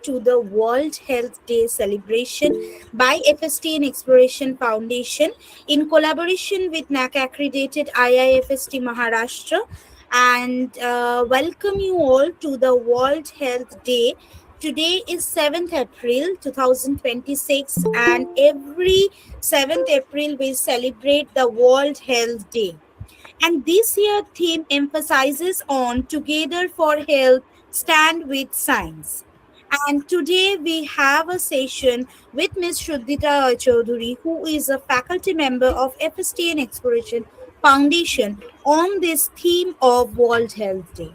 to the World Health Day celebration by FSTN Exploration Foundation in collaboration with NAC accredited IIFST Maharashtra, and welcome you all to the World Health Day. Today is 7th April 2026, and every 7th April we celebrate the World Health Day. And this year theme emphasizes on Together for Health, Stand with Science. And today we have a session with Ms. Shruddhita Chaudhuri, who is a faculty member of FSTN Exploration Foundation on this theme of World Health Day.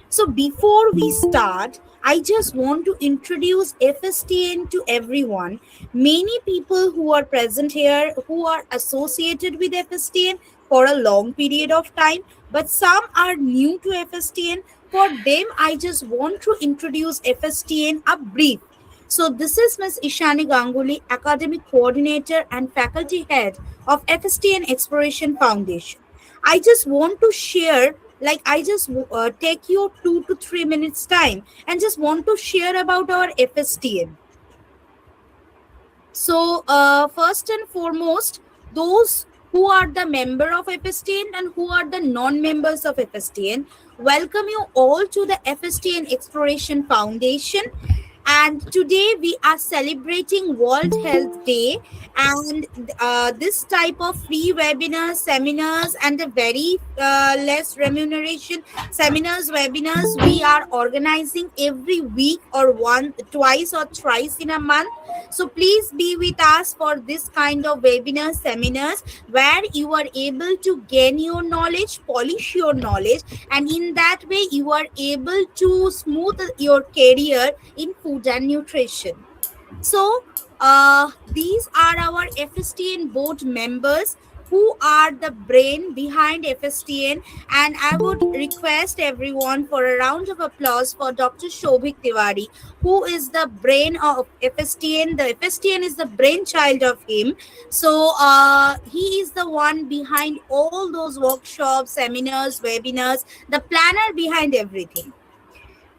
So before we start, I just want to introduce FSTN to everyone. Many people who are present here who are associated with FSTN for a long period of time, but some are new to FSTN. For them, I just want to introduce FSTN a brief. So this is Ms. Ishani Ganguly, Academic Coordinator and Faculty Head of FSTN Exploration Foundation. I just want to share, like I just take you 2 to 3 minutes time and just want to share about our FSTN. So first and foremost, those who are the member of FSTN and who are the non-members of FSTN, welcome you all to the FSTN Exploration Foundation. And today we are celebrating World Health Day, and this type of free webinars, seminars, and a very less remuneration seminars, webinars we are organizing every week or twice or thrice in a month. So please be with us for this kind of webinar seminars where you are able to gain your knowledge, polish your knowledge, and in that way you are able to smooth your career in food and nutrition. So these are our FSTN board members who are the brain behind FSTN, and I would request everyone for a round of applause for Dr. Shobhik Tiwari, who is the brain of FSTN. The FSTN is the brainchild of him. So he is the one behind all those workshops, seminars, webinars, the planner behind everything.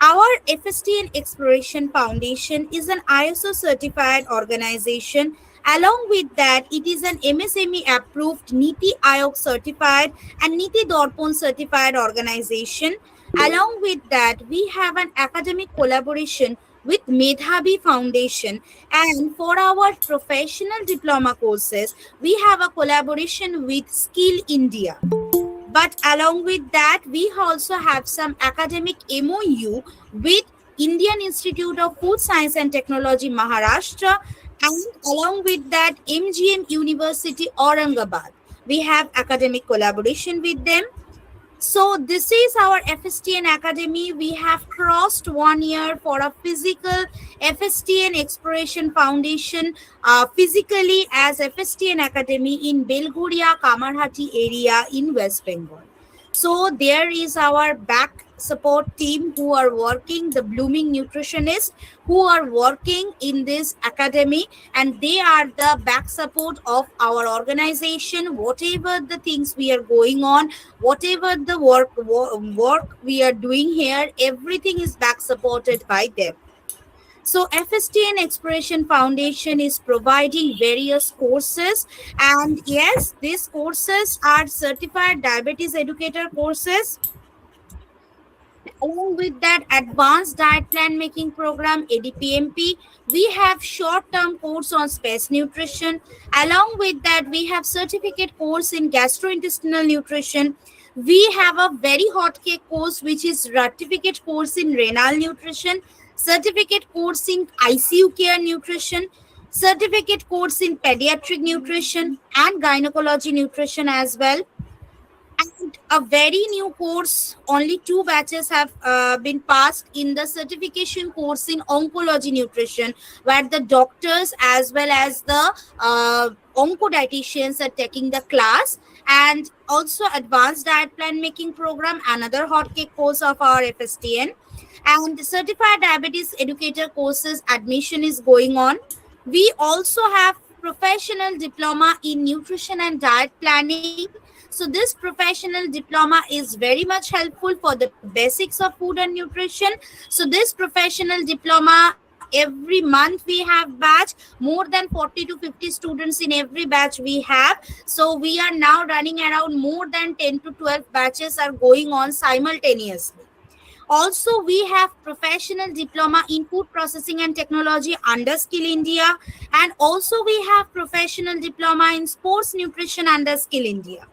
Our FSTN Exploration Foundation is an ISO certified organization. Along with that, it is an MSME approved, NITI Aayog certified, and NITI Dorpon certified organization. Along with that, we have an academic collaboration with Medhabi Foundation, and for our professional diploma courses, we have a collaboration with Skill India. But along with that, we also have some academic MOU with Indian Institute of Food Science and Technology, Maharashtra, and along with that, MGM University, Aurangabad. We have academic collaboration with them. So this is our FSTN Academy. We have crossed 1 year for a physical FSTN Exploration Foundation, physically as FSTN Academy in Belguria, Kamarhati area in West Bengal. So there is our back support team who are working, the blooming nutritionists who are working in this academy, and they are the back support of our organization. Whatever the things we are going on, whatever the work we are doing here, everything is back supported by them. So FSTN Exploration Foundation is providing various courses, and yes, these courses are certified diabetes educator courses. Along with that, advanced diet plan making program, ADPMP, we have short-term course on space nutrition. Along with that, we have certificate course in gastrointestinal nutrition. We have a very hot cake course, which is certificate course in renal nutrition, certificate course in ICU care nutrition, certificate course in pediatric nutrition and gynecology nutrition as well. And a very new course, only 2 batches have been passed in the certification course in oncology nutrition, where the doctors as well as the oncodietitians are taking the class. And also advanced diet plan making program, another hotcake course of our FSTN. And certified diabetes educator courses admission is going on. We also have professional diploma in nutrition and diet planning. So this professional diploma is very much helpful for the basics of food and nutrition. So this professional diploma every month we have batch, more than 40 to 50 students in every batch we have. So we are now running around more than 10 to 12 batches are going on simultaneously. Also, we have professional diploma in food processing and technology under Skill India, and also we have professional diploma in sports nutrition under Skill India.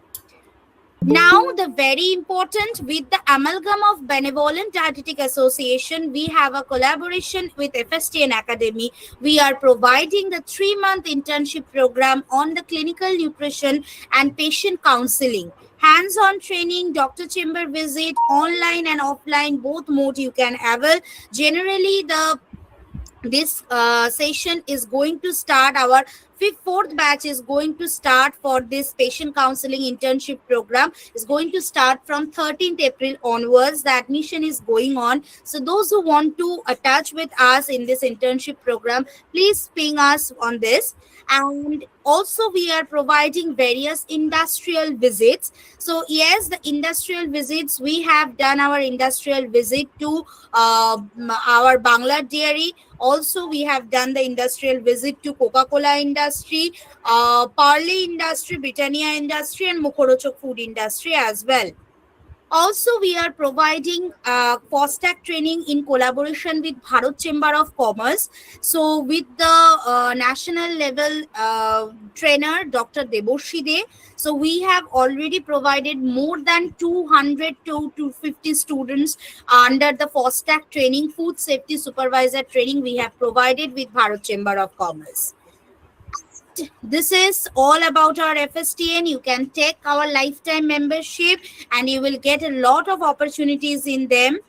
Now, the very important, with the amalgam of Benevolent Dietetic Association, we have a collaboration with FSTN Academy. We are providing the 3-month internship program on the clinical nutrition and patient counseling. Hands-on training, doctor chamber visit, online and offline, both mode you can avail. Generally, the this session is going to start, our fourth batch is going to start for this patient counseling internship program is going to start from 13th April onwards. The admission is going on, so those who want to attach with us in this internship program, please ping us on this. And also we are providing various industrial visits. So yes, the industrial visits, we have done our industrial visit to our Bangla dairy. Also, we have done the industrial visit to Coca-Cola industry, Parley industry, Britannia industry, and Mukhorochok food industry as well. Also, we are providing FOSTAC training in collaboration with Bharat Chamber of Commerce. So, with the national level trainer, Dr. Deboshi De. So, we have already provided more than 200 to 250 students under the FOSTAC training, food safety supervisor training we have provided with Bharat Chamber of Commerce. This is all about our FSTN. You can take our lifetime membership and you will get a lot of opportunities in them.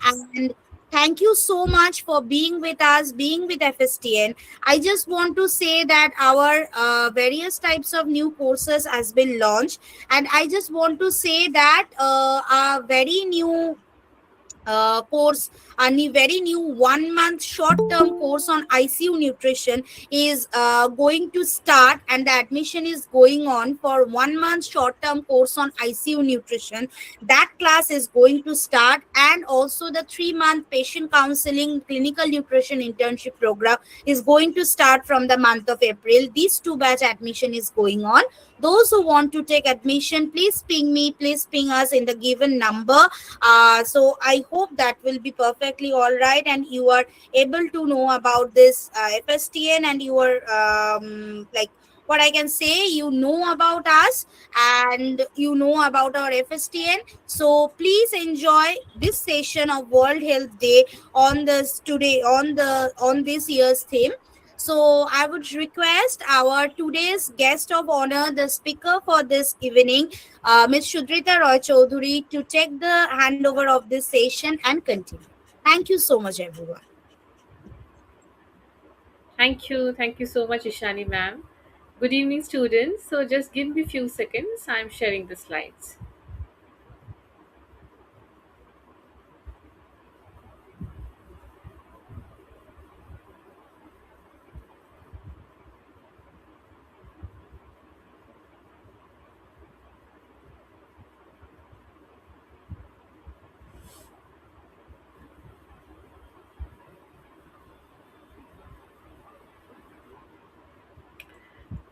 And thank you so much for being with us, being with FSTN. I just want to say that our various types of new courses has been launched, and I just want to say that a very new course, a very new 1 month short term course on ICU nutrition is going to start, and the admission is going on for 1 month short term course on ICU nutrition. That class is going to start, and also the 3-month patient counseling clinical nutrition internship program is going to start from the month of April. These two batch admission is going on. Those who want to take admission, please ping me, please ping us in the given number. So I hope that will be perfectly all right, and you are able to know about this FSTN, and you are like what I can say, you know about us and you know about our FSTN. So please enjoy this session of World Health Day on this today on this year's theme. So I would request our today's guest of honor, the speaker for this evening, Ms. Shudrita Roy Chaudhuri, to take the handover of this session and continue. Thank you so much, everyone. Thank you. Thank you so much, Ishani ma'am. Good evening, students. So just give me a few seconds. I'm sharing the slides.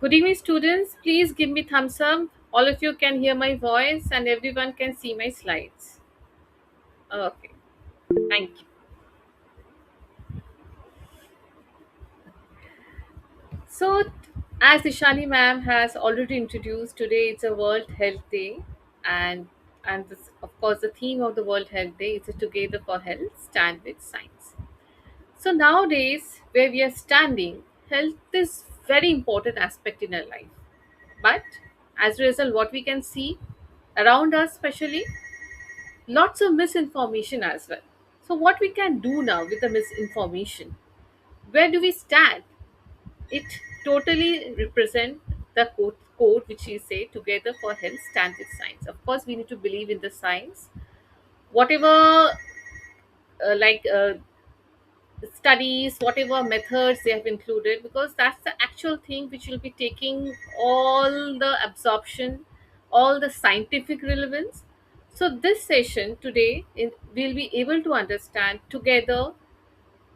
Good evening, students. Please give me thumbs up. All of you can hear my voice and everyone can see my slides. Okay. Thank you. So, as Ishani ma'am has already introduced, today it's a World Health Day, and this, of course, the theme of the World Health Day is Together for Health, Stand with Science. So nowadays, where we are standing, health is very important aspect in our life. But as a result, what we can see around us, especially, lots of misinformation as well. So what we can do now with the misinformation? Where do we stand? It totally represent the quote which we say, together for health, stand with science. Of course, we need to believe in the science. Whatever like studies, whatever methods they have included, because that's the actual thing which will be taking all the absorption, all the scientific relevance. So this session today, we'll be able to understand together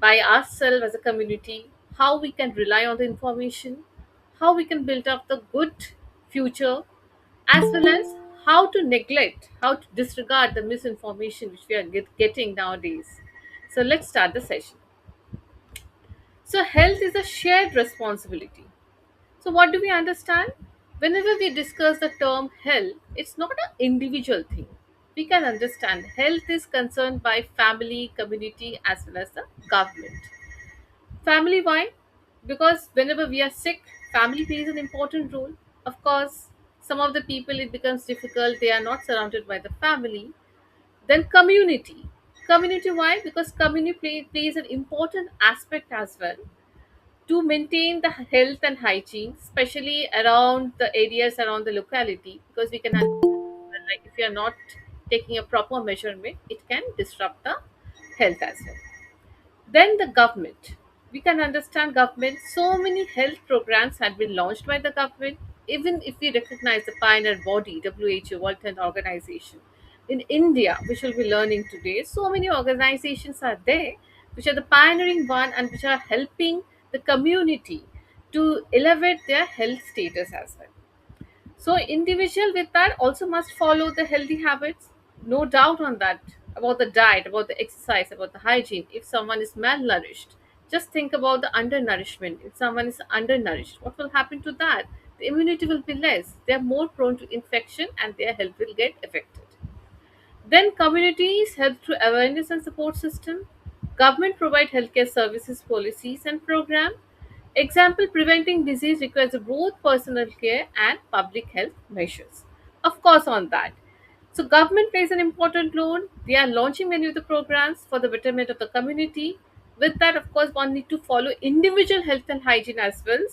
by ourselves as a community, how we can rely on the information, how we can build up the good future, as well as how to neglect, how to disregard the misinformation which we are getting nowadays. So let's start the session. So health is a shared responsibility. So what do we understand? Whenever we discuss the term health, it's not an individual thing. We can understand health is concerned by family, community, as well as the government. Family, why? Because whenever we are sick, family plays an important role. Of course, some of the people it becomes difficult, they are not surrounded by the family. Then community. Community, why? Because plays an important aspect as well to maintain the health and hygiene, especially around the areas around the locality, because we can understand, like if you are not taking a proper measurement, it can disrupt the health as well. Then the government. We can understand government. So many health programs had been launched by the government. Even if we recognize the pioneer body, WHO, World Health Organization, in India, which we'll be learning today, so many organizations are there which are the pioneering one and which are helping the community to elevate their health status as well. So individual with that also must follow the healthy habits. No doubt on that. About the diet, about the exercise, about the hygiene. If someone is malnourished, just think about the undernourishment. If someone is undernourished, what will happen to that? The immunity will be less. They are more prone to infection and their health will get affected. Then communities help through awareness and support system. Government provide healthcare services, policies and program. Example, preventing disease requires both personal care and public health measures. Of course, on that. So government plays an important role. They are launching many of the programs for the betterment of the community. With that, of course, one need to follow individual health and hygiene as well,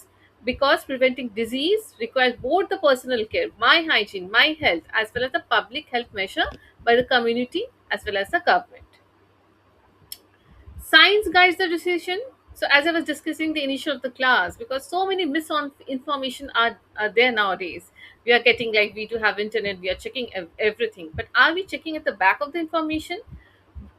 because preventing disease requires both the personal care, my hygiene, my health, as well as the public health measure by the community as well as the government. Science guides the decision. So as I was discussing the initial of the class, because so many misinformation are there nowadays. We are getting like we do have internet, we are checking everything. But are we checking at the back of the information?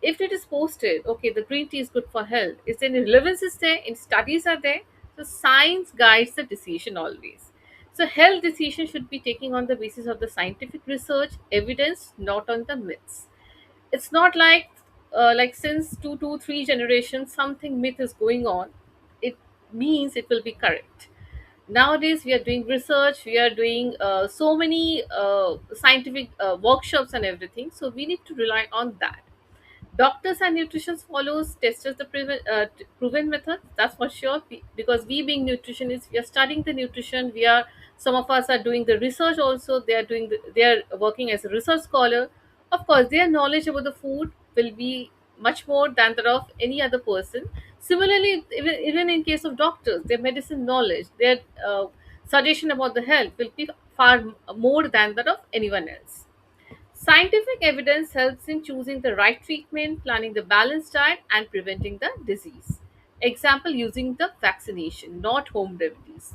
If it is posted, okay, the green tea is good for health. Is there any relevance is there? In studies are there? So science guides the decision always. So health decision should be taken on the basis of the scientific research, evidence, not on the myths. It's not like since two, 3 generations something myth is going on. It means it will be correct. Nowadays we are doing research, we are doing so many scientific workshops and everything, so we need to rely on that. Doctors and nutritionists follows testers the proven methods. That's for sure. Because we being nutritionists, we are studying the nutrition. We are Some of us are doing the research also. They are working as a research scholar. Of course, their knowledge about the food will be much more than that of any other person. Similarly, even in case of doctors, their medicine knowledge, their suggestion about the health will be far more than that of anyone else. Scientific evidence helps in choosing the right treatment, planning the balanced diet, and preventing the disease. Example, using the vaccination, not home remedies.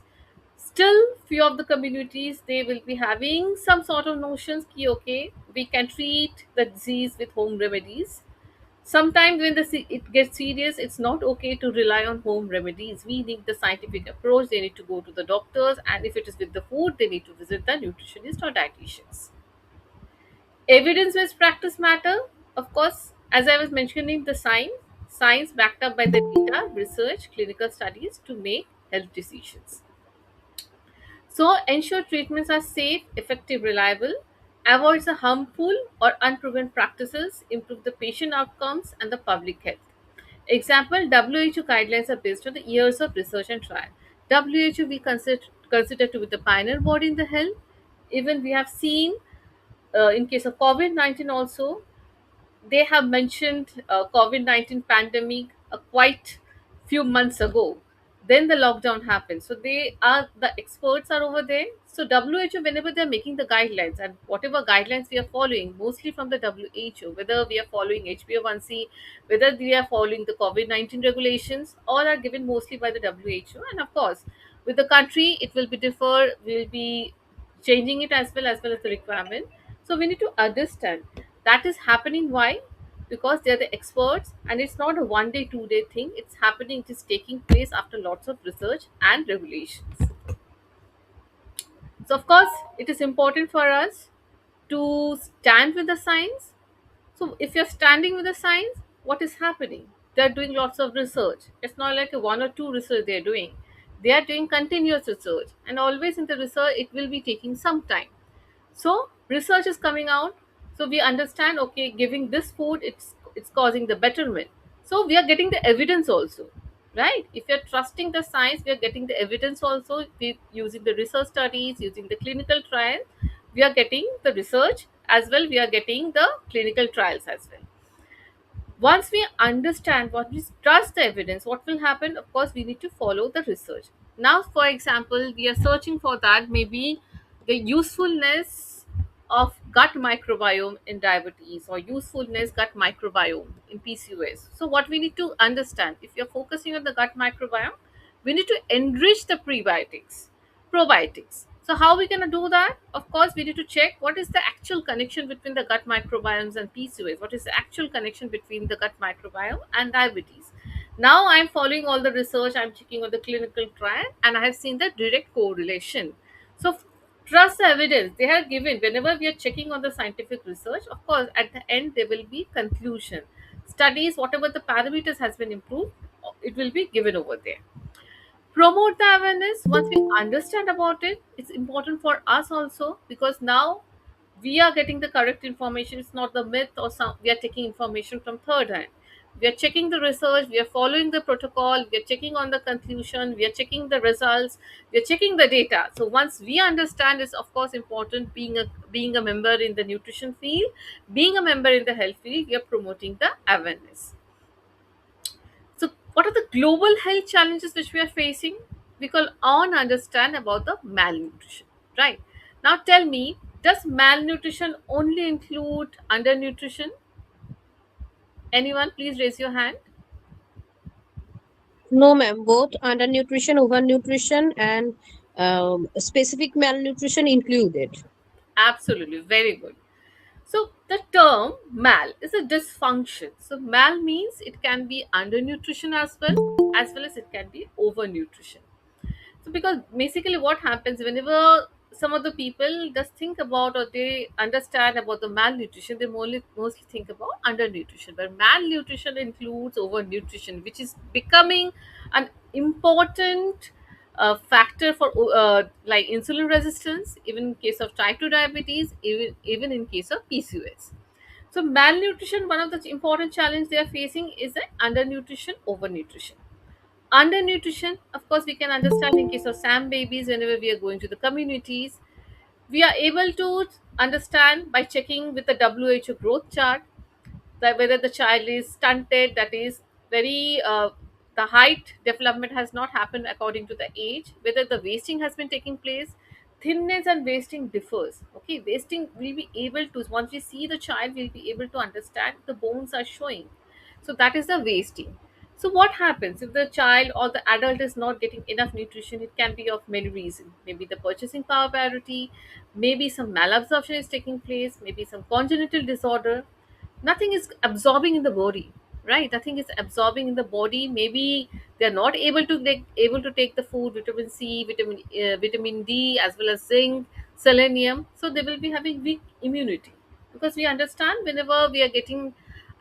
Still, few of the communities they will be having some sort of notions ki okay, we can treat the disease with home remedies. Sometimes when it gets serious, it's not okay to rely on home remedies. We need the scientific approach. They need to go to the doctors, and if it is with the food, they need to visit the nutritionist or dietitians. Evidence-based practice matter, of course, as I was mentioning, the science backed up by the data, research, clinical studies to make health decisions. So ensure treatments are safe, effective, reliable, avoids the harmful or unproven practices, improve the patient outcomes and the public health. Example, WHO guidelines are based on the years of research and trial. WHO we consider to be the pioneer body in the health. Even we have seen in case of COVID-19 also, they have mentioned COVID-19 pandemic quite few months ago. Then the lockdown happened. So they are the experts are over there. So WHO, whenever they're making the guidelines and whatever guidelines we are following, mostly from the WHO, whether we are following HbA1c, whether we are following the COVID-19 regulations, all are given mostly by the WHO. And of course, with the country, it will be differ. We'll be changing it as well as the requirement. So we need to understand that is happening. Why? because they're the experts, and it's not a 1 day 2 day thing. It's happening, it is taking place after lots of research and regulations. So of course it is important for us to stand with the science. So if you're standing with the science, what is happening? They're doing lots of research. It's not like a one or two research they're doing. They are doing continuous research, and always in the research it will be taking some time. So research is coming out. So we understand, okay, giving this food, it's causing the betterment. So we are getting the evidence also, right? If you're trusting the science, we are getting the evidence also. We using the research studies, using the clinical trial, we are getting the research as well. We are getting the clinical trials as well. Once we understand, what we trust the evidence, what will happen? Of course we need to follow the research. Now for example, we are searching for that, maybe the usefulness of gut microbiome in diabetes, or usefulness gut microbiome in PCOS. So what we need to understand, if you're focusing on the gut microbiome, we need to enrich the probiotics. So how we gonna do that? Of course, we need to check what is the actual connection between the gut microbiomes and PCOS. What is the actual connection between the gut microbiome and diabetes? Now I'm following all the research. I'm checking on the clinical trial, and I have seen the direct correlation. So trust the evidence they have given. Whenever we are checking on the scientific research, of course, at the end there will be conclusion. Studies, whatever the parameters has been improved, it will be given over there. Promote the awareness. Once we understand about it, it's important for us also, because now we are getting the correct information. It's not the myth or some we are taking information from third hand. We are checking the research, we are following the protocol, we are checking on the conclusion, we are checking the results, we are checking the data. So once we understand, it's of course important, being a member in the nutrition field, being a member in the health field, we are promoting the awareness. So, what are the global health challenges which we are facing? We can all understand about the malnutrition, right? Now, tell me, does malnutrition only include undernutrition? Anyone, please raise your hand. No, ma'am. Both undernutrition, overnutrition, and specific malnutrition included. Absolutely, very good. So, the term mal is a dysfunction. So, mal means it can be undernutrition as well as it can be overnutrition. So because basically what happens whenever some of the people just think about, or they understand about the malnutrition, they mostly think about undernutrition. But malnutrition includes overnutrition, which is becoming an important factor for like insulin resistance, even in case of type 2 diabetes, even in case of PCOS. So malnutrition, one of the important challenge they are facing is the undernutrition, overnutrition. Undernutrition, of course, we can understand in case of SAM babies, whenever we are going to the communities, we are able to understand by checking with the WHO growth chart that whether the child is stunted, that is very the height development has not happened according to the age, whether the wasting has been taking place. Thinness and wasting differs. Okay, wasting will be able to, once we see the child, we'll be able to understand the bones are showing. So that is the wasting. So what happens if the child or the adult is not getting enough nutrition? It can be of many reasons. Maybe the purchasing power parity, maybe some malabsorption is taking place, maybe some congenital disorder. Nothing is absorbing in the body, right? Nothing is absorbing in the body. Maybe they're not able to take the food, vitamin C, vitamin D, as well as zinc, selenium. So they will be having weak immunity, because we understand whenever we are getting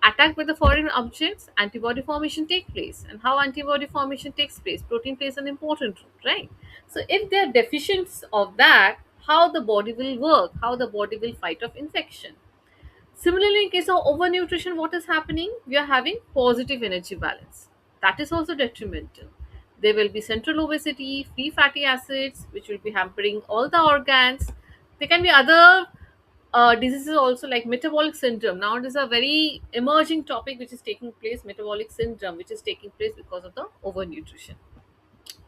attacked by the foreign objects, antibody formation take place. And how antibody formation takes place, protein plays an important role, right? So if they are deficient of that, how the body will work, how the body will fight off infection. Similarly, in case of overnutrition, what is happening? We are having positive energy balance. That is also detrimental. There will be central obesity, free fatty acids, which will be hampering all the organs. There can be other diseases also, like metabolic syndrome. Now it is a very emerging topic which is taking place, metabolic syndrome, which is taking place because of the overnutrition.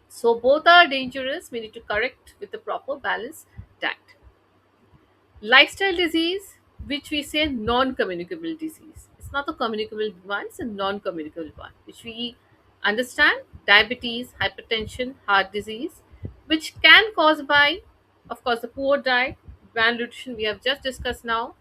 So both are dangerous. We need to correct with the proper balanced diet. Lifestyle disease, which we say non-communicable disease. It's not a communicable one, it's a non-communicable one, which we understand: diabetes, hypertension, heart disease, which can cause by, of course, the poor diet, malnutrition we have just discussed now,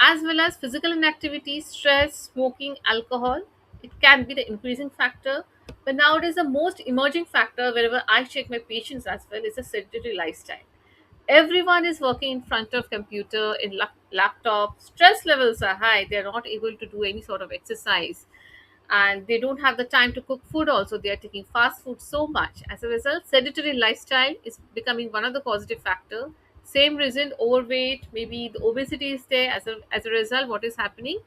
as well as physical inactivity, stress, smoking, alcohol. It can be the increasing factor. But nowadays, the most emerging factor, wherever I check my patients as well, is a sedentary lifestyle. Everyone is working in front of computer, in laptop. Stress levels are high. They are not able to do any sort of exercise, and they don't have the time to cook food. Also, they are taking fast food so much. As a result, sedentary lifestyle is becoming one of the causative factor. Same reason, overweight, maybe the obesity is there. As a result, what is happening?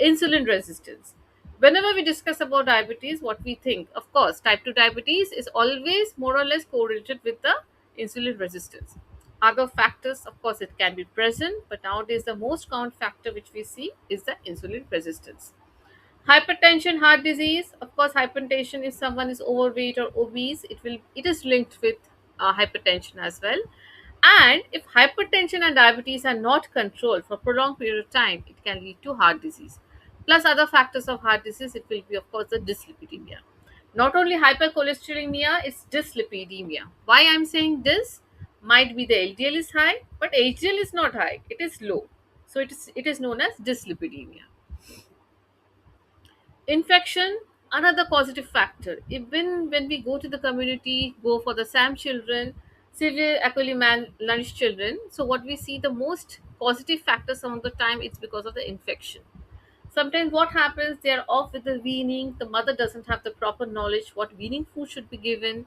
Insulin resistance. Whenever we discuss about diabetes, what we think, of course, type 2 diabetes is always more or less correlated with the insulin resistance. Other factors, of course, it can be present, but nowadays the most common factor which we see is the insulin resistance. Hypertension, heart disease. Of course, hypertension, if someone is overweight or obese, it is linked with hypertension as well. And if hypertension and diabetes are not controlled for prolonged period of time, it can lead to heart disease. Plus other factors of heart disease, it will be of course the dyslipidemia. Not only hypercholesterolemia, it's dyslipidemia. Why I'm saying this? Might be the LDL is high, but HDL is not high, it is low. So it is known as dyslipidemia. Infection, another positive factor. Even when we go to the community, go for the SAM children, severe equally malnourished children, so what we see the most positive factor some of the time, it's because of the infection. Sometimes what happens, they are off with the weaning, the mother doesn't have the proper knowledge what weaning food should be given,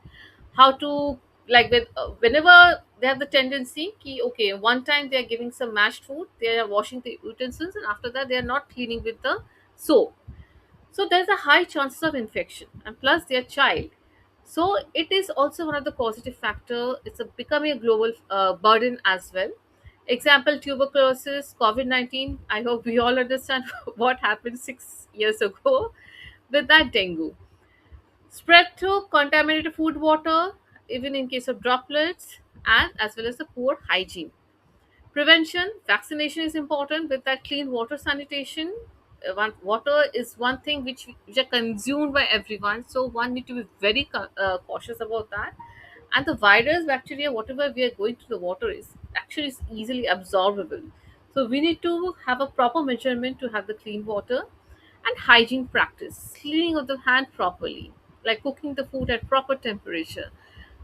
how to, like whenever they have the tendency ki, okay, one time they are giving some mashed food, they are washing the utensils, and after that they are not cleaning with the soap, so there's a high chances of infection, and plus their child. So it is also one of the causative factor. It's becoming a global burden as well. Example, tuberculosis, COVID-19. I hope we all understand what happened 6 years ago with that dengue. Spread through contaminated food, water, even in case of droplets, and as well as the poor hygiene. Prevention, vaccination is important with that clean water sanitation. Water is one thing which are consumed by everyone, so one need to be very cautious about that. And the virus, bacteria, whatever we are going to the water is easily absorbable. So we need to have a proper measurement to have the clean water. And hygiene practice, cleaning of the hand properly, like cooking the food at proper temperature.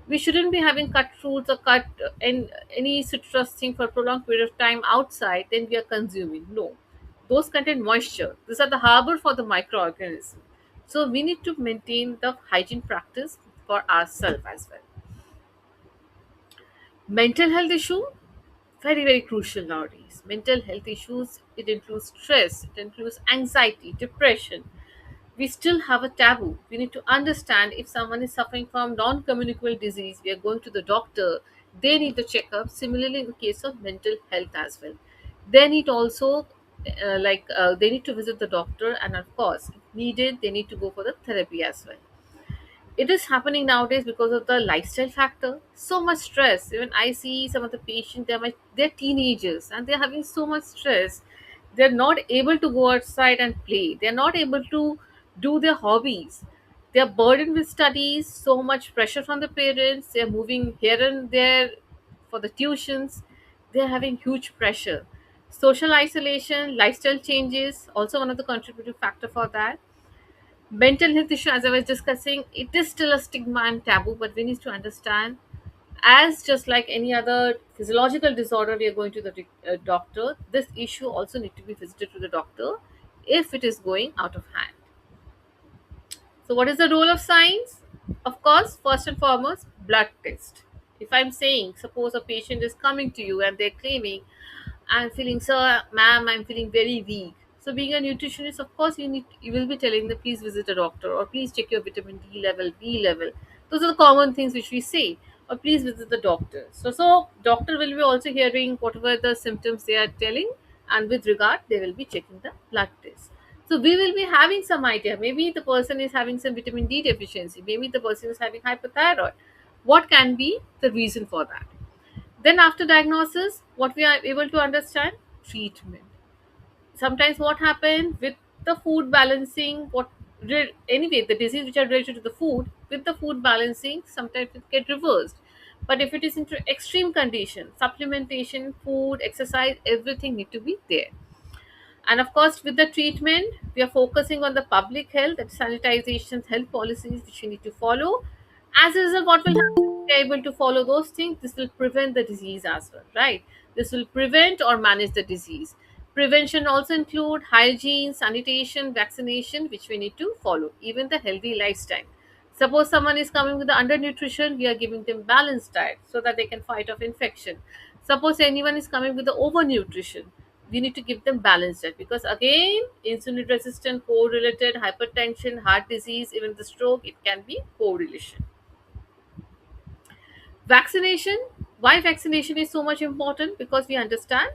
We shouldn't be having cut fruits or cut any citrus thing for a prolonged period of time outside, then we are consuming. No, those contain moisture. These are the harbor for the microorganism. So we need to maintain the hygiene practice for ourselves as well. Mental health issue, very very crucial nowadays. Mental health issues, it includes stress, it includes anxiety, depression. We still have a taboo. We need to understand if someone is suffering from non-communicable disease, we are going to the doctor, they need a checkup. Similarly, in the case of mental health as well, they need also they need to visit the doctor, and of course, if needed, they need to go for the therapy as well. It is happening nowadays because of the lifestyle factor. So much stress. Even I see some of the patients, they're teenagers and they're having so much stress. They're not able to go outside and play. They're not able to do their hobbies. They're burdened with studies, so much pressure from the parents. They're moving here and there for the tuitions. They're having huge pressure. Social isolation, lifestyle changes, also one of the contributing factor for that. Mental health issue, as I was discussing, it is still a stigma and taboo, but we need to understand, as just like any other physiological disorder, we are going to the doctor, this issue also need to be visited to the doctor if it is going out of hand. So what is the role of science? Of course, first and foremost, blood test. If I'm saying, suppose a patient is coming to you and they're claiming, I'm feeling, sir, ma'am, I'm feeling very weak. So being a nutritionist, of course, you will be telling them, please visit a doctor, or please check your vitamin D level, B level. Those are the common things which we say. Or please visit the doctor. So doctor will be also hearing whatever the symptoms they are telling, and with regard, they will be checking the blood test. So we will be having some idea. Maybe the person is having some vitamin D deficiency. Maybe the person is having hypothyroid. What can be the reason for that? Then after diagnosis, what we are able to understand, treatment. Sometimes what happens with the food balancing, anyway, the disease which are related to the food, with the food balancing, sometimes it get reversed. But if it is into extreme condition, supplementation, food, exercise, everything need to be there. And of course, with the treatment, we are focusing on the public health, that sanitization, health policies which we need to follow. As a result, what will happen? If we are able to follow those things, this will prevent the disease as well, right? This will prevent or manage the disease. Prevention also include hygiene, sanitation, vaccination, which we need to follow, even the healthy lifestyle. Suppose someone is coming with the undernutrition, we are giving them balanced diet so that they can fight off infection. Suppose anyone is coming with the overnutrition, we need to give them balanced diet, because again, insulin resistant, correlated hypertension, heart disease, even the stroke, it can be correlation. Vaccination. Why vaccination is so much important? Because we understand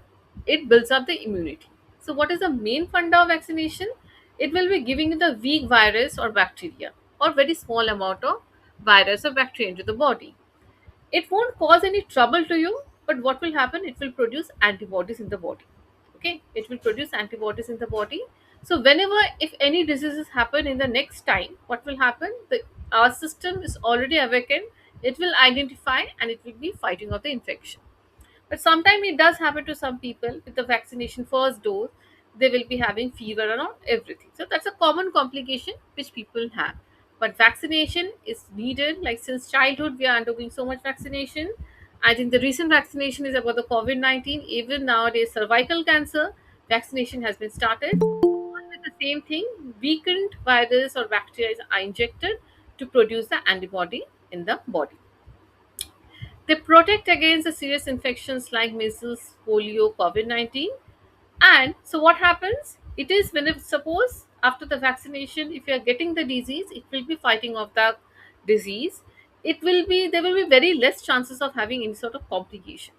it builds up the immunity. So what is the main funda of vaccination? It will be giving you the weak virus or bacteria, or very small amount of virus or bacteria into the body. It won't cause any trouble to you, but what will happen? It will produce antibodies in the body. Okay, it will produce antibodies in the body. So whenever, if any diseases happen in the next time, what will happen? The Our system is already awakened. It will identify and it will be fighting off the infection. But sometimes it does happen to some people with the vaccination first dose, they will be having fever and all everything. So that's a common complication which people have. But vaccination is needed. Like since childhood, we are undergoing so much vaccination. I think the recent vaccination is about the COVID-19. Even nowadays, cervical cancer vaccination has been started. All with the same thing, weakened virus or bacteria are injected to produce the antibody in the body. They protect against the serious infections like measles, polio, COVID 19. And so, what happens? It is when, if suppose after the vaccination, if you are getting the disease, it will be fighting off the disease. It will be, there will be very less chances of having any sort of complication,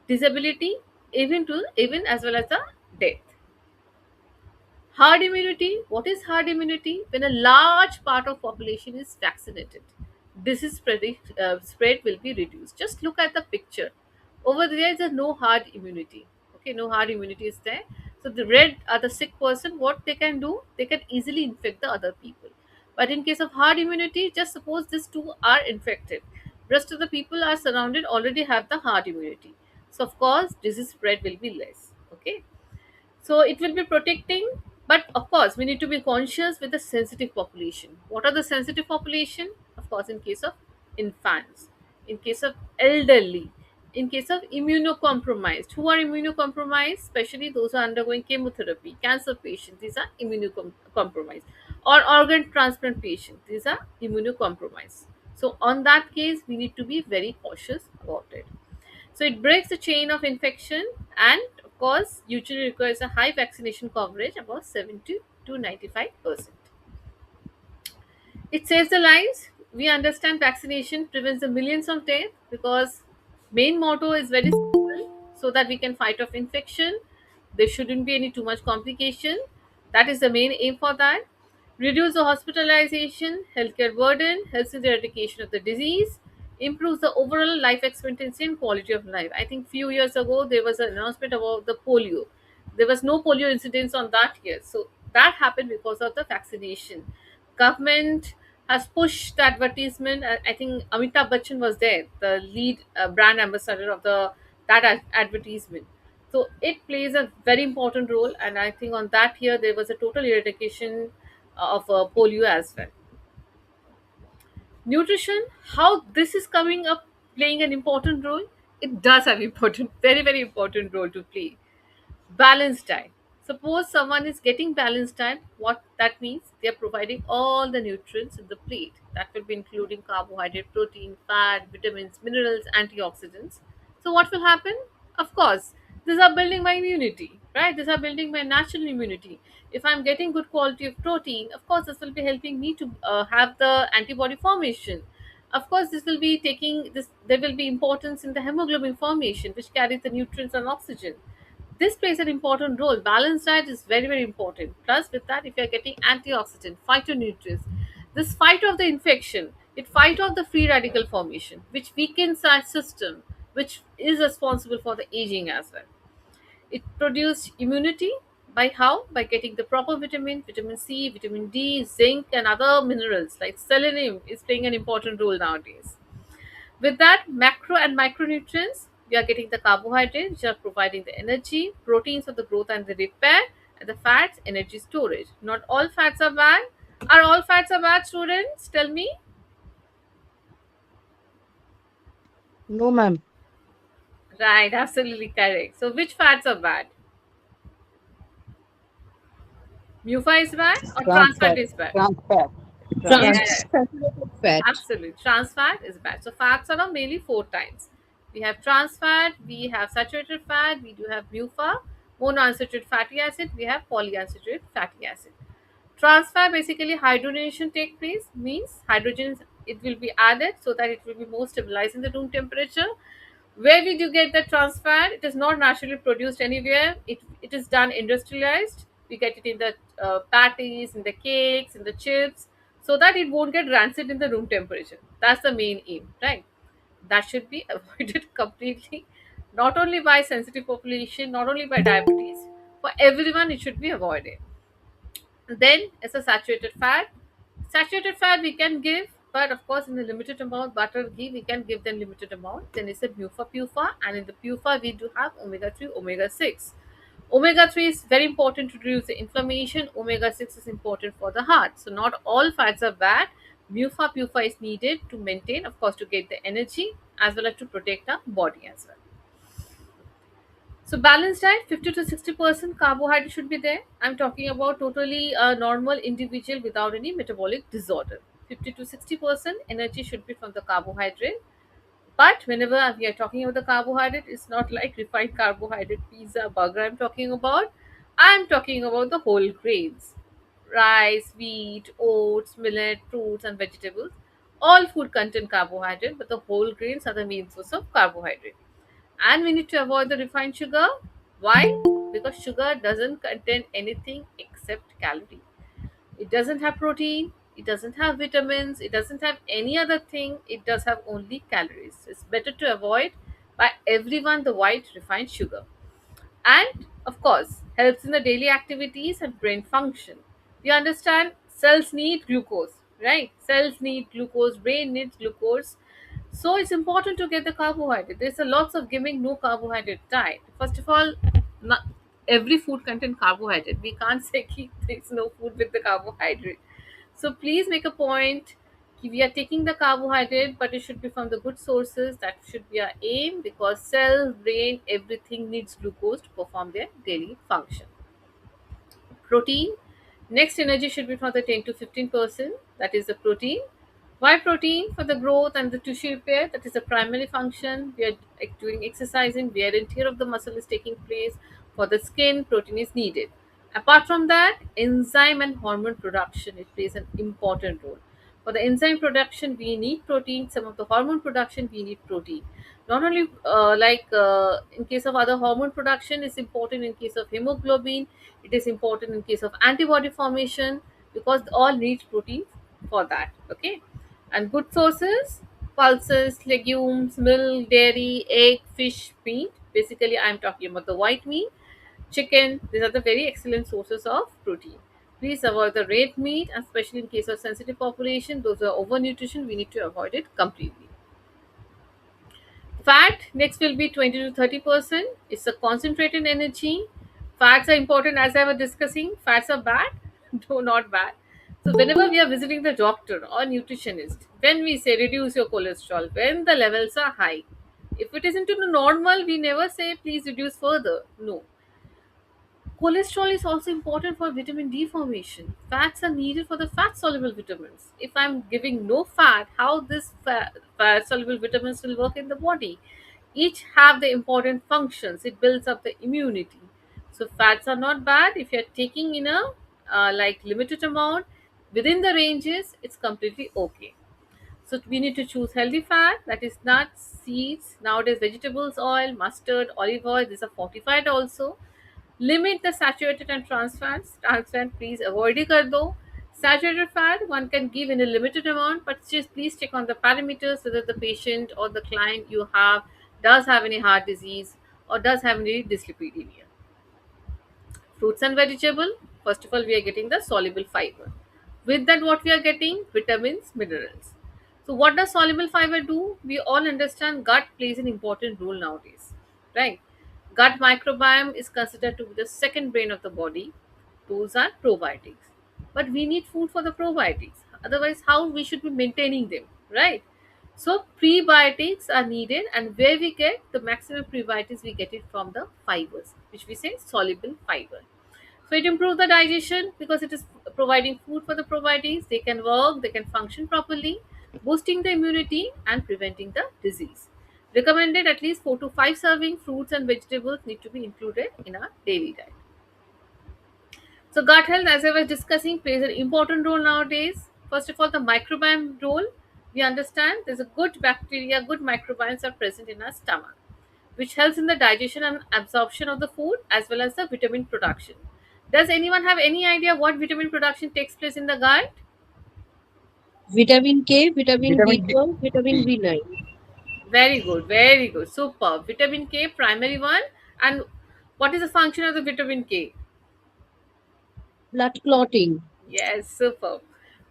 disability, even as well as the death. Herd immunity. What is herd immunity? When a large part of population is vaccinated, spread will be reduced. Just look at the picture. Over there is a no herd immunity. Okay, no herd immunity is there. So the red are the sick person. What they can do? They can easily infect the other people. But in case of herd immunity, just suppose these two are infected. Rest of the people are surrounded already have the herd immunity. So of course, disease spread will be less. Okay, so it will be protecting, but of course we need to be conscious with the sensitive population. What are the sensitive population? Of course, in case of infants, in case of elderly, in case of immunocompromised. Who are immunocompromised? Especially those who are undergoing chemotherapy, cancer patients, these are immunocompromised, or organ transplant patients, these are immunocompromised. So on that case, we need to be very cautious about it. So it breaks the chain of infection, and of course usually requires a high vaccination coverage, about 70 to 95%. It saves the lives. We understand vaccination prevents the millions of deaths, because main motto is very simple, so that we can fight off infection. There shouldn't be any too much complication. That is the main aim for that. Reduce the hospitalization, healthcare burden, helps in the eradication of the disease, improves the overall life expectancy and quality of life. I think few years ago there was an announcement about the polio. There was no polio incidents on that year. So that happened because of the vaccination. Government has pushed the advertisement. I think Amitabh Bachchan was there, the lead brand ambassador of the advertisement. So it plays a very important role, and I think on that year there was a total eradication of polio as well. Nutrition, how this is coming up, playing an important role. It does have important, very important role to play. Balanced diet. Suppose someone is getting balanced diet, what that means? They are providing all the nutrients in the plate. That will be including carbohydrate, protein, fat, vitamins, minerals, antioxidants. So what will happen? Of course, these are building my immunity, right? These are building my natural immunity. If I'm getting good quality of protein, of course, this will be helping me to have the antibody formation. Of course, this will be taking this. There will be importance in the hemoglobin formation, which carries the nutrients and oxygen. This plays an important role. Balanced diet is very important. Plus, with that, if you're getting antioxidant, phytonutrients, this fight of the infection, it fight off the free radical formation, which weakens our system, which is responsible for the aging as well. It produces immunity by how? By getting the proper vitamin C, vitamin D, zinc, and other minerals like selenium is playing an important role nowadays. With that, macro and micronutrients, we are getting the carbohydrates which are providing the energy, proteins for the growth and the repair, and the fats, energy storage. Not all fats are bad. Are all fats are bad, students? Tell me. No, ma'am. Right, absolutely correct. So, which fats are bad? Mufa is bad or Trans trans fat fat. is bad? Trans fat. Trans Trans fat. Yes, saturated fat. absolutely. Trans fat is bad. So, fats are now mainly four types. We have trans fat, we have saturated fat, we do have mufa, monounsaturated fatty acid, we have polyunsaturated fatty acid. Trans fat basically hydrogenation take place, means hydrogen it will be added so that it will be more stabilized in the room temperature. Where did you get the trans fat? It is not naturally produced anywhere. It is done industrialized. We get it in the patties, in the cakes, in the chips, so that it won't get rancid in the room temperature. That's the main aim, right? That should be avoided completely, not only by sensitive population, not only by diabetes. For everyone, it should be avoided. Then, as a saturated fat we can give, but of course in a limited amount. Butter, ghee we can give them limited amount. Then it's a mufa pufa, and in the pufa we do have omega 3, omega 6. Omega 3 is very important to reduce the inflammation. Omega 6 is important for the heart. So not all fats are bad. Mufa pufa is needed to maintain, of course, to get the energy as well as to protect the body as well. So balanced diet, 50 to 60% carbohydrate should be there. I'm talking about totally a normal individual without any metabolic disorder. 50 to 60% energy should be from the carbohydrate. But whenever we are talking about the carbohydrate, it's not like refined carbohydrate, pizza, burger I'm talking about. I'm talking about the whole grains. Rice, wheat, oats, millet, fruits and vegetables. All food contain carbohydrate, but the whole grains are the main source of carbohydrate. And we need to avoid the refined sugar. Why? Because sugar doesn't contain anything except calorie. It doesn't have protein, it doesn't have vitamins, it doesn't have any other thing, it does have only calories. It's better to avoid by everyone the white refined sugar. And of course, helps in the daily activities and brain function. You understand? Cells need glucose, right? Cells need glucose, brain needs glucose. So it's important to get the carbohydrate. There's a lots of giving no carbohydrate diet. First of all, not every food contains carbohydrate. We can't say keep there's no food with the carbohydrate. So please make a point. We are taking the carbohydrate, but it should be from the good sources. That should be our aim, because cell, brain, everything needs glucose to perform their daily function. Protein. Next, energy should be from the 10 to 15%. That is the protein. Why protein? For the growth and the tissue repair. That is the primary function. We are doing exercising, wear and tear of the muscle is taking place. For the skin, protein is needed. Apart from that, enzyme and hormone production, it plays an important role. For the enzyme production, we need protein. Some of the hormone production, we need protein. Not only in case of other hormone production, is important in case of hemoglobin. It is important in case of antibody formation, because all need protein for that. Okay, and good sources: pulses, legumes, milk, dairy, egg, fish, meat. Basically, I'm talking about the white meat, chicken. These are the very excellent sources of protein. Please avoid the red meat, especially in case of sensitive population. Those are overnutrition. We need to avoid it completely. Fat next will be 20 to 30%. It's a concentrated energy. Fats are important, as I was discussing. Fats are bad, no, not bad. So whenever we are visiting the doctor or nutritionist, when we say reduce your cholesterol, when the levels are high, if it is into the normal, we never say please reduce further. No, cholesterol is also important for vitamin D formation. Fats are needed for the fat soluble vitamins. If I'm giving no fat, how this fat soluble vitamins will work in the body? Each have the important functions. It builds up the immunity. So fats are not bad if you're taking in a like limited amount within the ranges. It's completely okay. So we need to choose healthy fat, that is nuts, seeds, nowadays vegetables oil, mustard, olive oil. These are fortified also. Limit the saturated and trans fats. Trans fat please avoid it kar do. Saturated fat one can give in a limited amount, but just please check on the parameters whether the patient or the client you have does have any heart disease or does have any dyslipidemia. Fruits and vegetable. First of all, we are getting the soluble fiber. With that, what we are getting? Vitamins, minerals. So, what does soluble fiber do? We all understand gut plays an important role nowadays, right? Gut microbiome is considered to be the second brain of the body. Those are probiotics. But we need food for the probiotics. Otherwise, how we should be maintaining them, right? So prebiotics are needed, and where we get the maximum prebiotics, we get it from the fibers, which we say soluble fiber. So it improves the digestion because it is providing food for the probiotics. They can work, they can function properly, boosting the immunity and preventing the disease. Recommended at least 4 to 5 serving fruits and vegetables need to be included in our daily diet. So gut health, as I was discussing, plays an important role nowadays. First of all, the microbiome role. We understand there's a good bacteria, good microbiomes are present in our stomach, which helps in the digestion and absorption of the food as well as the vitamin production. Does anyone have any idea what vitamin production takes place in the gut? Vitamin K, vitamin Vitamin D. B12, vitamin B9. Very good, very good, super. Vitamin K, primary one. And what is the function of the vitamin K? Blood clotting. Yes, superb.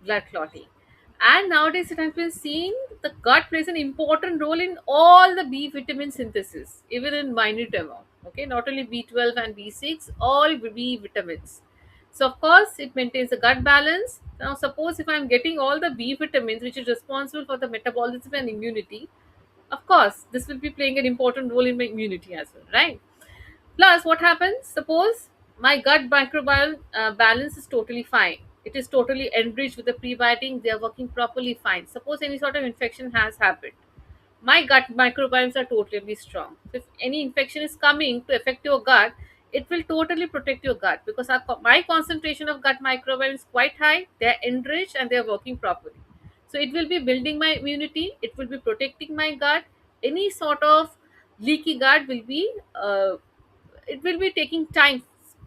Blood clotting. And nowadays it has been seen the gut plays an important role in all the B vitamin synthesis, even in minute amount. Okay, not only B12 and B6, all B vitamins. So of course it maintains the gut balance. Now suppose if I'm getting all the B vitamins which is responsible for the metabolism and immunity, of course this will be playing an important role in my immunity as well, right? Plus, what happens? Suppose my gut microbiome balance is totally fine. It is totally enriched with the prebiotics. They are working properly fine. Suppose any sort of infection has happened. My gut microbiomes are totally strong. So if any infection is coming to affect your gut, it will totally protect your gut because my concentration of gut microbiome is quite high. They are enriched and they are working properly. So it will be building my immunity. It will be protecting my gut. Any sort of leaky gut will be it will be taking time.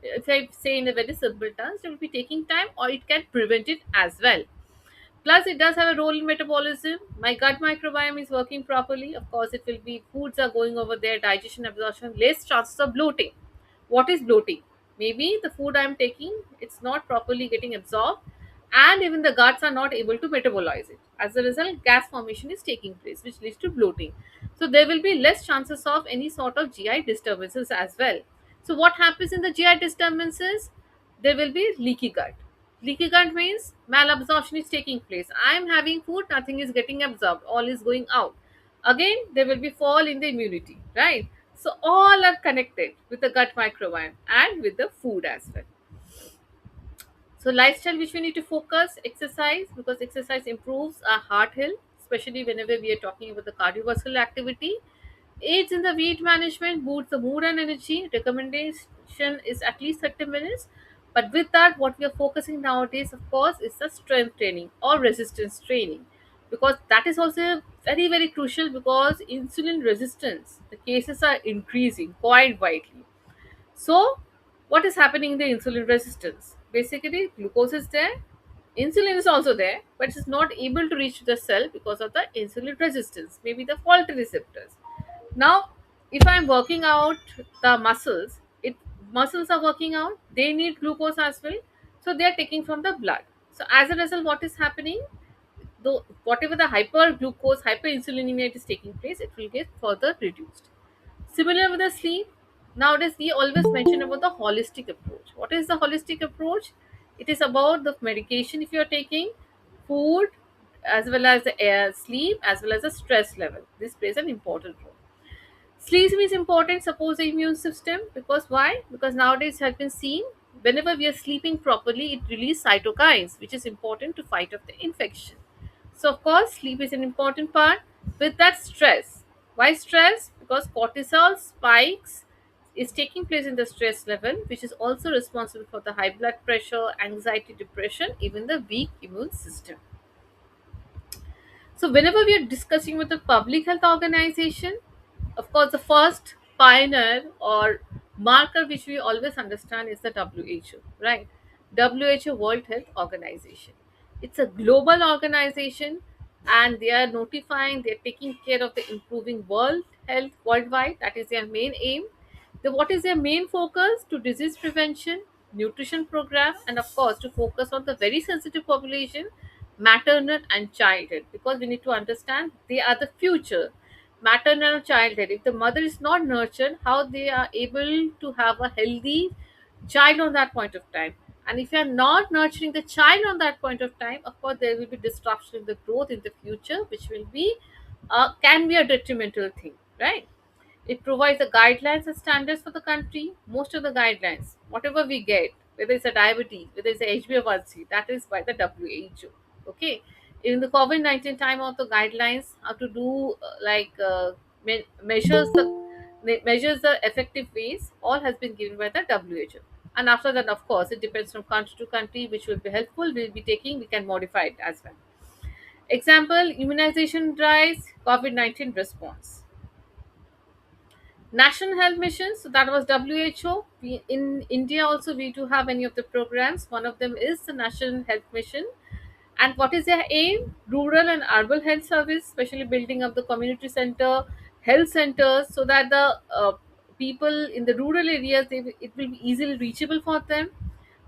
If I say in a very simple terms, it will be taking time or it can prevent it as well. Plus it does have a role in metabolism. My gut microbiome is working properly. Of course it will be foods are going over there, digestion, absorption, less chances of bloating. What is bloating? Maybe the food I'm taking, it's not properly getting absorbed, and even the guts are not able to metabolize it. As a result, gas formation is taking place, which leads to bloating. So there will be less chances of any sort of GI disturbances as well. So what happens in the GI disturbances? There will be leaky gut. Leaky gut means malabsorption is taking place. I am having food, nothing is getting absorbed, all is going out. Again, there will be fall in the immunity, right? So all are connected with the gut microbiome and with the food as well. So lifestyle which we need to focus, exercise, because exercise improves our heart health, especially whenever we are talking about the cardiovascular activity. Aids in the weight management, boosts the mood and energy. Recommendation is at least 30 minutes. But with that, what we are focusing nowadays, of course, is the strength training or resistance training. Because that is also very, very crucial because insulin resistance, the cases are increasing quite widely. So, what is happening in the insulin resistance? Basically, glucose is there, insulin is also there, but it's not able to reach the cell because of the insulin resistance, maybe the faulty receptors. Now, if I'm working out the muscles, it muscles are working out, they need glucose as well, so they are taking from the blood. So, as a result, what is happening? Though whatever the hyperglucose, hyperinsulinemia is taking place, it will get further reduced. Similar with the sleep, nowadays we always mention about the holistic approach. What is the holistic approach? It is about the medication if you are taking, food, as well as the air, sleep, as well as the stress level. This plays an important role. Sleep is important, suppose the immune system, because why? Because nowadays it has been seen whenever we are sleeping properly, it releases cytokines, which is important to fight off the infection. So of course, sleep is an important part. With that, stress. Why stress? Because cortisol spikes is taking place in the stress level, which is also responsible for the high blood pressure, anxiety, depression, even the weak immune system. So, whenever we are discussing with a public health organization, of course, the first pioneer or marker which we always understand is the WHO, right? WHO, World Health Organization. It's a global organization and they are notifying, they're taking care of the improving world health worldwide. That is their main aim. What is their main focus? To disease prevention, nutrition program, and of course to focus on the very sensitive population, maternal and childhood, because we need to understand they are the future. Maternal childhood, if the mother is not nurtured, how they are able to have a healthy child on that point of time. And if you are not nurturing the child on that point of time, of course there will be disruption in the growth in the future, which will be can be a detrimental thing, right? It provides the guidelines and standards for the country. Most of the guidelines, whatever we get, whether it's a diabetes, whether it's a HbA1c, that is by the WHO. Okay, in the COVID-19 time, of the guidelines how to do measures the effective ways, all has been given by the WHO. And after that, of course, it depends from country to country, which will be helpful. We'll be taking, we can modify it as well. Example: immunization drives, COVID-19 response. National Health Mission, so that was WHO. In India also we do have many of the programs. One of them is the National Health Mission. And what is their aim? Rural and urban health service, especially building up the community center, health centers, so that the people in the rural areas, it will be easily reachable for them.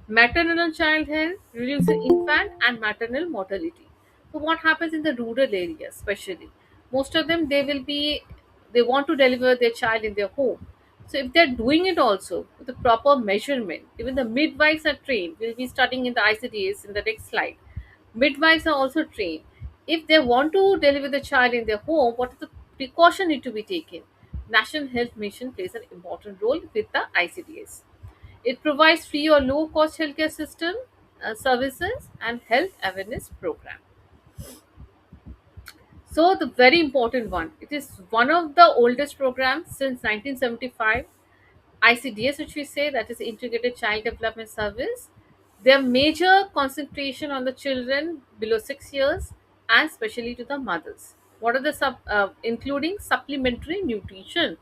Maternal and child health, reducing infant and maternal mortality. So what happens in the rural areas, especially? Most of them, they want to deliver their child in their home. So if they're doing it also with the proper measurement, even the midwives are trained. We'll be studying in the ICDs in the next slide. Midwives are also trained. If they want to deliver the child in their home, what is the precaution need to be taken? National Health Mission plays an important role with the ICDS. It provides free or low cost healthcare system services and health awareness program. So the very important one, it is one of the oldest programs since 1975. ICDS, which we say, that is Integrated Child Development Service. Their major concentration on the children below 6 years and especially to the mothers. What are the including supplementary nutrition?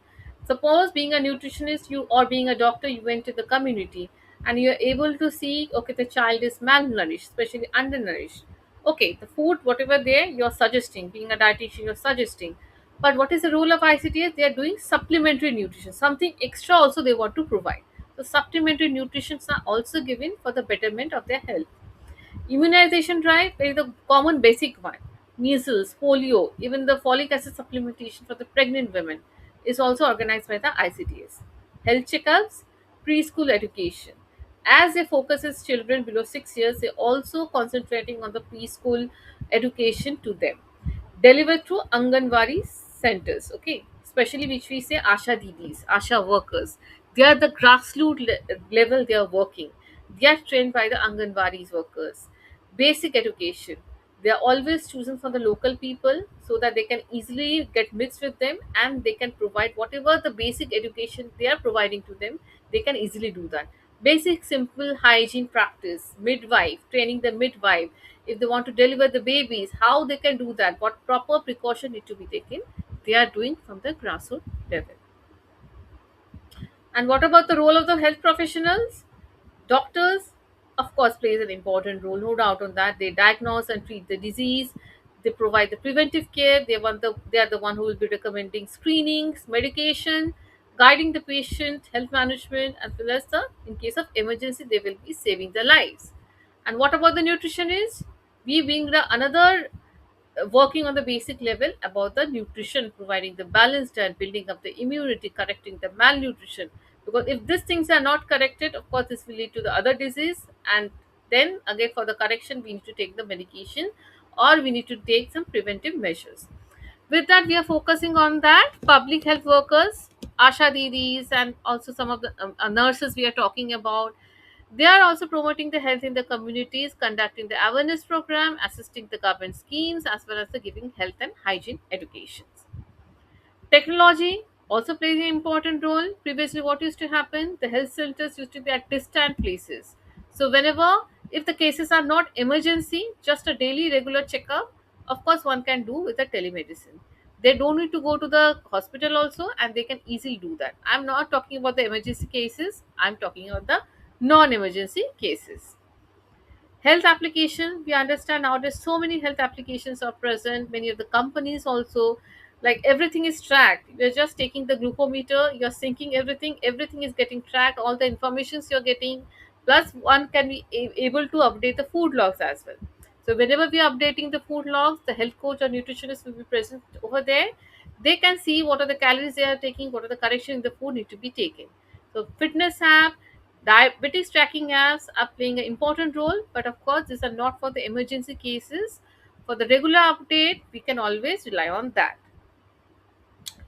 Suppose being a nutritionist, you or being a doctor, you went to the community and you are able to see, okay, the child is malnourished, especially undernourished. Okay, the food, whatever there, you're suggesting, being a dietitian, you're suggesting. But what is the role of ICTS? They are doing supplementary nutrition, something extra also they want to provide. So supplementary nutritions are also given for the betterment of their health. Immunization drive is the common basic one. Measles, polio, even the folic acid supplementation for the pregnant women is also organized by the ICDS. Health checkups, preschool education. As they focus as children below 6 years, they also concentrating on the preschool education to them. Delivered through Anganwadi centers, okay? Especially which we say Asha Didis, Asha workers. They are the grassroots level they are working. They are trained by the Anganwadi's workers. Basic education. They are always chosen for the local people so that they can easily get mixed with them and they can provide whatever the basic education they are providing to them, they can easily do that. Basic simple hygiene practice, midwife, training the midwife. If they want to deliver the babies, how they can do that, what proper precaution need to be taken, they are doing from the grassroots level. And what about the role of the health professionals? Doctors, of course, plays an important role, no doubt on that. They diagnose and treat the disease. They provide the preventive care. They are the one who will be recommending screenings, medication, guiding the patient, health management, as well as the in case of emergency, they will be saving their lives. And what about the nutritionist? We being the another working on the basic level about the nutrition, providing the balanced diet, building up the immunity, correcting the malnutrition. Because if these things are not corrected, of course, this will lead to the other disease. And then again, for the correction, we need to take the medication or we need to take some preventive measures. With that, we are focusing on that public health workers, Asha Didis, and also some of the nurses we are talking about. They are also promoting the health in the communities, conducting the awareness program, assisting the government schemes, as well as the giving health and hygiene educations. Technology also plays an important role. Previously, what used to happen? The health centers used to be at distant places. So, whenever, if the cases are not emergency, just a daily regular checkup, of course, one can do with a telemedicine. They don't need to go to the hospital also, and they can easily do that. I'm not talking about the emergency cases, I'm talking about the non emergency cases. Health application, we understand nowadays so many health applications are present. Many of the companies also, like everything is tracked. You're just taking the glucometer, you're syncing everything, everything is getting tracked, all the informations you're getting. Plus, one can be able to update the food logs as well. So whenever we are updating the food logs, the health coach or nutritionist will be present over there. They can see what are the calories they are taking, what are the correction in the food need to be taken. So fitness app, Diabetes tracking apps are playing an important role, but of course, these are not for the emergency cases. For the regular update, we can always rely on that.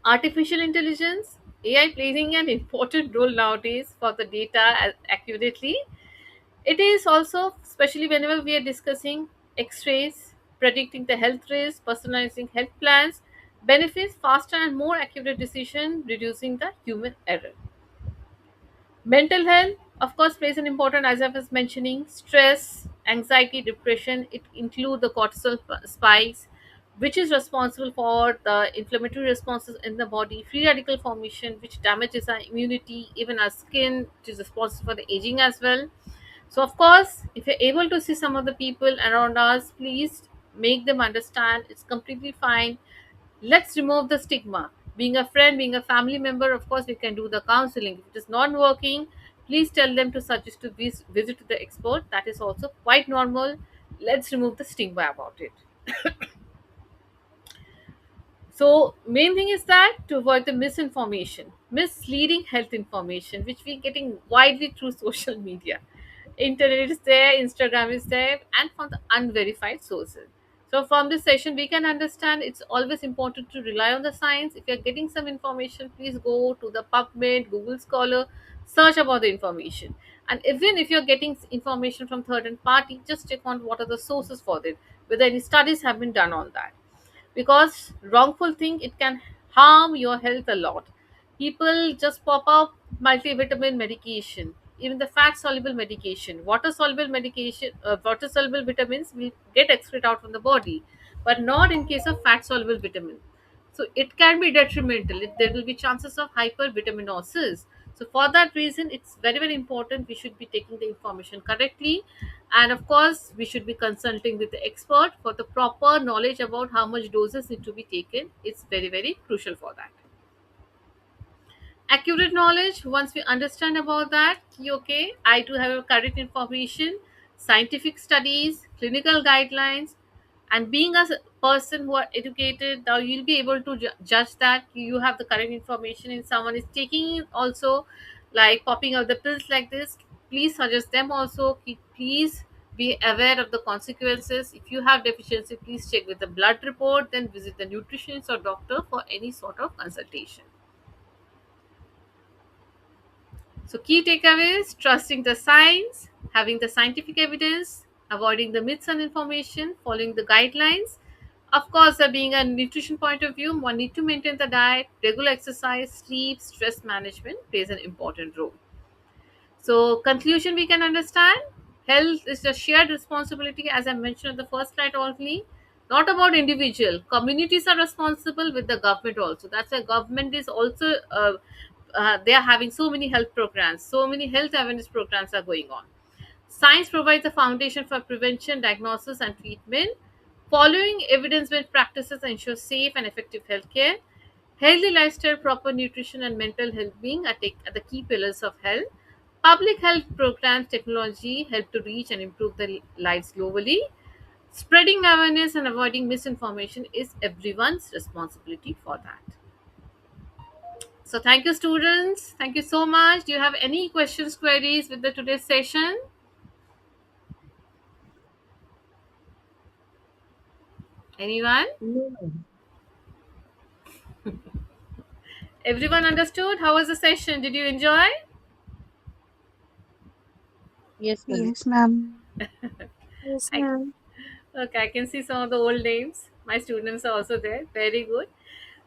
Artificial intelligence, AI playing an important role nowadays for the data accurately. It is also, especially whenever we are discussing x rays, predicting the health risks, personalizing health plans, benefits faster and more accurate decision, reducing the human error. Mental health, of course, plays an important, as I was mentioning, stress, anxiety, depression. It include the cortisol spikes, which is responsible for the inflammatory responses in the body, free radical formation, which damages our immunity, even our skin, which is responsible for the aging as well. So, of course, if you're able to see some of the people around us, please make them understand it's completely fine. Let's remove the stigma. Being a friend, being a family member, of course, we can do the counseling. If it is not working, please tell them to suggest to visit to the expert. That is also quite normal. Let's remove the stigma about it. So main thing is that to avoid the misinformation, misleading health information, which we're getting widely through social media. Internet is there, Instagram is there, and from the unverified sources. So from this session, we can understand it's always important to rely on the science. If you're getting some information, please go to the PubMed, Google Scholar, search about the information. And even if you're getting information from third and party, just check on what are the sources for it, whether any studies have been done on that, because wrongful thing, it can harm your health a lot. People just pop up multivitamin medication, even the fat soluble medication, water soluble vitamins will get excreted out from the body, but not in case of fat soluble vitamin. So it can be detrimental. There will be chances of hypervitaminosis. So for that reason, it's very very important we should be taking the information correctly, and of course we should be consulting with the expert for the proper knowledge about how much doses need to be taken. It's very very crucial for that. Accurate knowledge, once we understand about that, okay, I do have a correct information, scientific studies, clinical guidelines, and being a person who are educated, now you'll be able to judge that you have the correct information. And someone is taking it also, like popping out the pills like this, please suggest them also. Please be aware of the consequences. If you have deficiency, please check with the blood report, then visit the nutritionist or doctor for any sort of consultation. So, key takeaways: trusting the science, having the scientific evidence, avoiding the myths and information, following the guidelines. Of course, there being a nutrition point of view, one need to maintain the diet, regular exercise, sleep, stress management plays an important role. So, conclusion we can understand: health is a shared responsibility, as I mentioned on the first slide only. Not about individual. Communities are responsible with the government also. That's why government is also they are having so many health programs, so many health awareness programs are going on. Science provides a foundation for prevention, diagnosis, and treatment. Following evidence-based practices ensure safe and effective healthcare. Healthy lifestyle, proper nutrition, and mental health-being are the key pillars of health. Public health programs, technology help to reach and improve the lives globally. Spreading awareness and avoiding misinformation is everyone's responsibility for that. So, thank you, students. Thank you so much. Do you have any questions, queries with the today's session? Anyone? No, ma'am. Everyone understood? How was the session? Did you enjoy? Yes, ma'am. Yes, ma'am. Yes, I, ma'am. okay, I can see some of the old names. My students are also there. Very good.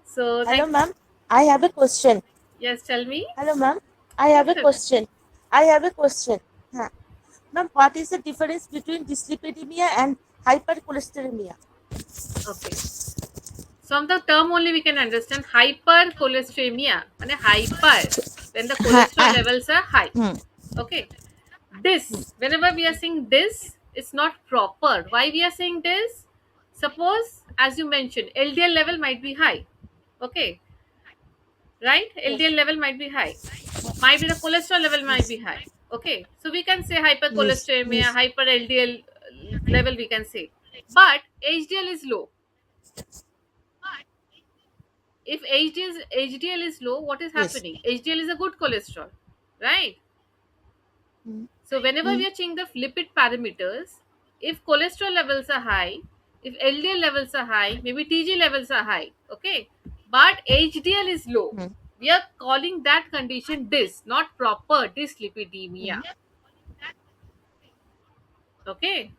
So, Hello, thank. ma'am. I have a question. Yes, tell me. Hello, ma'am. I have Yes, a tell me. question. I have a question. Huh. Ma'am, what is the difference between dyslipidemia and hypercholesterolemia? Okay. From the term only we can understand hypercholesteremia. And hyper when the cholesterol levels are high. Hmm. Okay. This, whenever we are saying this, it's not proper. Why we are saying this? Suppose, as you mentioned, LDL level might be high. Okay, right? Yes. LDL level might be high. Might be the cholesterol level might Yes. be high. Okay, so we can say Yes. hypercholesteremia, Yes. hyper LDL level we can say. But HDL is low. If HDL is low, what is Yes. happening? HDL is a good cholesterol, right? So whenever we are checking the lipid parameters, if cholesterol levels are high, if LDL levels are high, maybe TG levels are high, okay, but HDL is low, Hmm. we are calling that condition DIS, not proper dyslipidemia. Okay.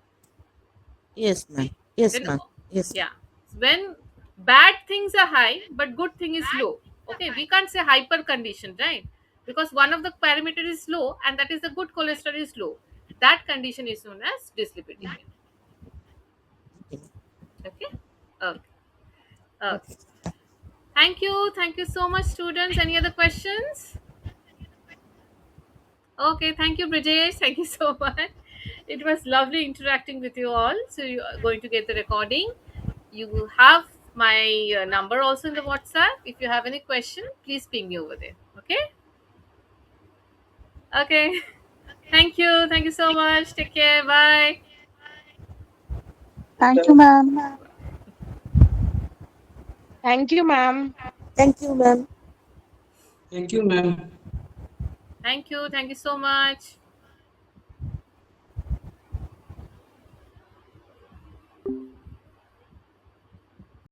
Yes, ma'am. Yes, Then ma'am. Yes. yeah, when bad things are high but good thing is low, okay, we can't say hyper condition, right? Because one of the parameter is low and that is the good cholesterol is low. That condition is known as dyslipidemia. Okay. Okay. Okay. Okay. Thank you so much, students. Any other questions? Okay, thank you, Brijesh. Thank you so much. It was lovely interacting with you all. So you are going to get the recording. You have my number also in the WhatsApp. If you have any question, please ping me over there. Okay. Okay. Thank you. Thank you so much. Take care. Bye. Thank you, ma'am. Thank you, ma'am. Thank you, ma'am. Thank you, ma'am. Thank you. Thank you so much.